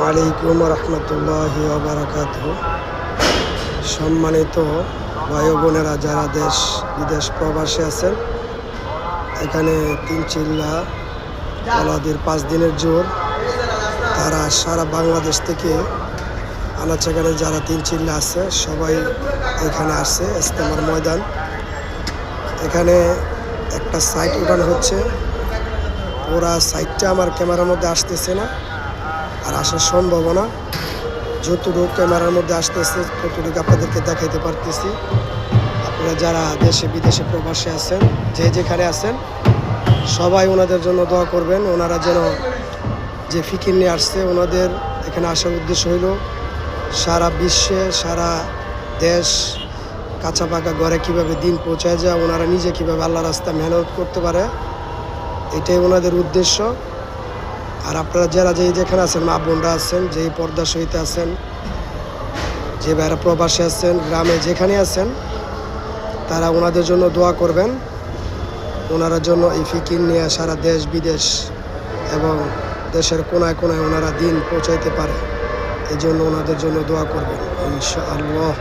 আলাইকুম রহমতুল্লাহি ওয়া বারাকাতুহু। সম্মানিত ভাই ও বোনেরা যারা দেশ বিদেশ প্রবাসে আছেন, এখানে তিনচিল্লা কলাদির 5 দিনের জোর, তারা সারা বাংলাদেশ থেকে আনাচেখানে যারা তিনচিল্লা আছে সবাই এখানে আসছে ইজতেমার ময়দান। এখানে একটা সাইট উঠানো হচ্ছে, পুরা সাইটটা আমার ক্যামেরার মধ্যে আসতেছে না আর আসার সম্ভাবনা। যতটুকু ক্যামেরার মধ্যে আসতেছে ততটুকু আপনাদেরকে দেখাইতে পারতেছি। আপনারা যারা দেশে বিদেশে প্রবাসে আছেন, যে যেখানে আছেন, সবাই ওনাদের জন্য দোয়া করবেন। ওনারা যেন যে ফিকির নিয়ে আসছে, ওনাদের এখানে আসার উদ্দেশ্য হইল সারা বিশ্বে, সারা দেশ কাঁচা পাকা ঘরে কীভাবে দিন পৌঁছায় যায়, ওনারা নিজে কীভাবে আল্লাহ রাস্তা মেহনত করতে পারে, এটাই ওনাদের উদ্দেশ্য। আর আপনারা যারা যেখানে আছেন, মা বোনরা আছেন, যেই পর্দা সহিত আছেন, যে ভাইরা প্রবাসে আছেন, গ্রামে যেখানে আছেন, তারা ওনাদের জন্য দোয়া করবেন। ওনারা জন্য এই ফিকির নিয়ে সারা দেশ বিদেশ এবং দেশের কোনায় কোনায় ওনারা দিন পৌঁছাইতে পারে, এই জন্য ওনাদের জন্য দোয়া করবেন ইনশাআল্লাহ।